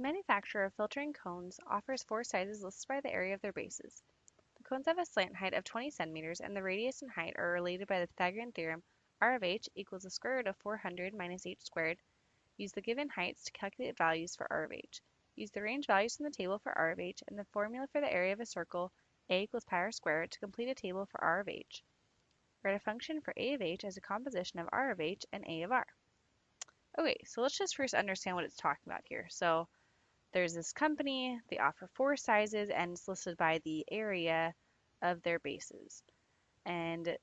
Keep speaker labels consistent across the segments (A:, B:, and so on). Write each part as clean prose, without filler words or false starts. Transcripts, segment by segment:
A: manufacturer of filtering cones offers four sizes listed by the area of their bases. The cones have a slant height of 20 centimeters and the radius and height are related by the Pythagorean theorem r of h equals the square root of 400 minus h squared. Use the given heights to calculate values for r of h. Use the range values from the table for r of h and the formula for the area of a circle a equals pi r squared to complete a table for r of h. Write a function for a of h as a composition of r of h and a of r. Okay, so let's just first understand what it's talking about here. So there's this company, they offer four sizes, and it's listed by the area of their bases. And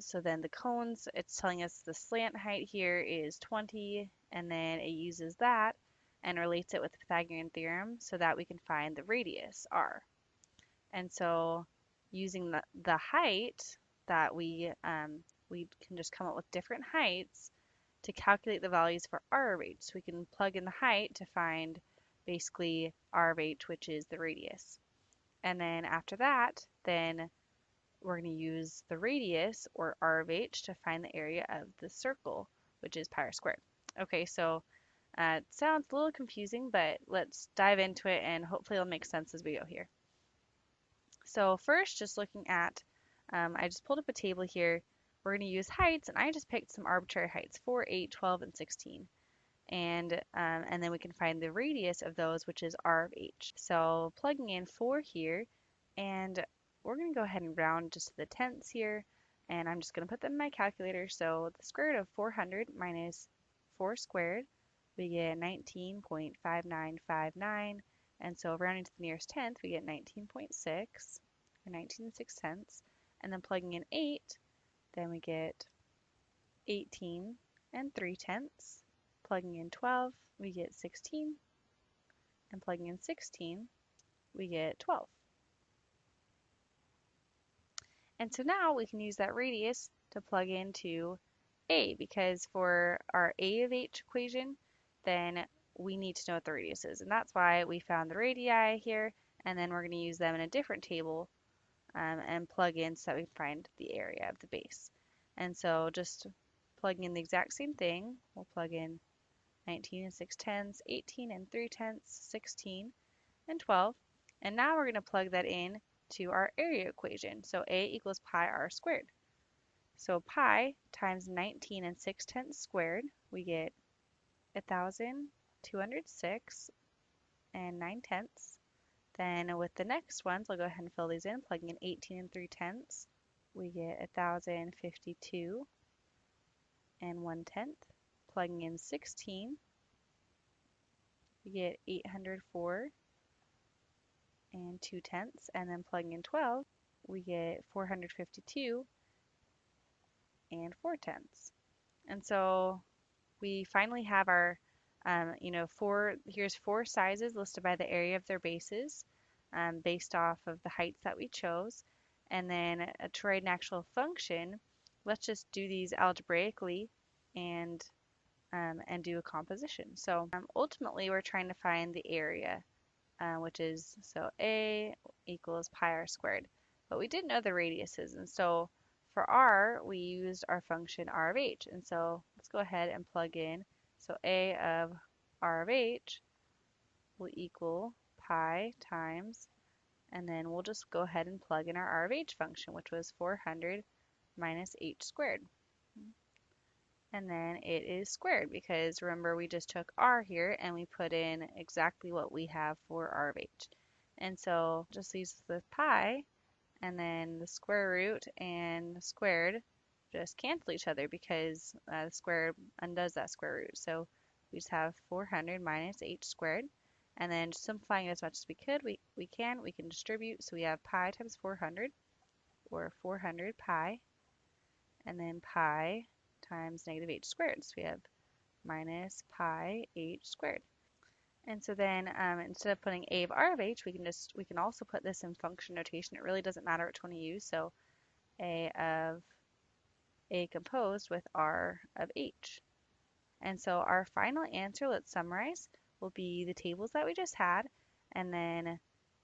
A: so then the cones, it's telling us the slant height here is 20, and then it uses that and relates it with the Pythagorean theorem so that we can find the radius, r. And so using the height that we can just come up with different heights to calculate the values for r of h. So we can plug in the height to find basically r of h, which is the radius. And then after that, then we're going to use the radius, or r of h, to find the area of the circle, which is pi r squared. Okay, so it sounds a little confusing, but let's dive into it and hopefully it'll make sense as we go here. So first, just looking at, I just pulled up a table here. We're going to use heights, and I just picked some arbitrary heights, 4, 8, 12, and 16. And then we can find the radius of those, which is r of h. So plugging in 4 here, and we're going to go ahead and round just to the tenths here, and I'm just going to put them in my calculator. So the square root of 400 minus 4 squared, we get 19.5959, and so rounding to the nearest tenth, we get 19.6, or 19 6/10, and then plugging in 8, then we get 18 3/10. Plugging in 12, we get 16, and plugging in 16, we get 12. And so now we can use that radius to plug into a, because for our a of h equation, then we need to know what the radius is. And that's why we found the radii here, and then we're going to use them in a different table and plug in so that we can find the area of the base. And so just plugging in the exact same thing, we'll plug in 19 6/10, 18 3/10, 16, and 12. And now we're going to plug that in to our area equation. So a equals pi r squared. So pi times 19 6/10 squared, we get 1,206 and 9/10. Then with the next ones, I'll go ahead and fill these in, plugging in 18 3/10, we get 1,052 and 1/10. Plugging in 16, we get 804 and 2/10, and then plugging in 12, we get 452 and 4/10. And so we finally have our, here's four sizes listed by the area of their bases based off of the heights that we chose. And then to write an actual function, let's just do these algebraically and do a composition. So ultimately, we're trying to find the area, which is, so a equals pi r squared. But we didn't know the radiuses, and so for r, we used our function r of h. And so let's go ahead and plug in. So a of r of h will equal pi times, and then we'll just go ahead and plug in our r of h function, which was 400 minus h squared. And then it is squared because remember we just took r here and we put in exactly what we have for r of h. And so just use the pi, and then the square root and the squared just cancel each other because the square undoes that square root. So we just have 400 minus h squared. And then simplifying as much as we could, we can distribute. So we have pi times 400, or 400 pi, and then pi times negative h squared. So we have minus pi h squared. And so then instead of putting a of r of h, we can also put this in function notation. It really doesn't matter which one you use. So a of a composed with r of h. And so our final answer, let's summarize, will be the tables that we just had, and then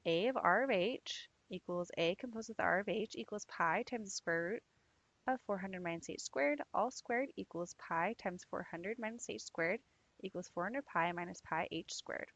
A: a of r of h equals a composed with r of h equals pi times the square root of 400 minus h squared, all squared, equals pi times 400 minus h squared equals 400 pi minus pi h squared.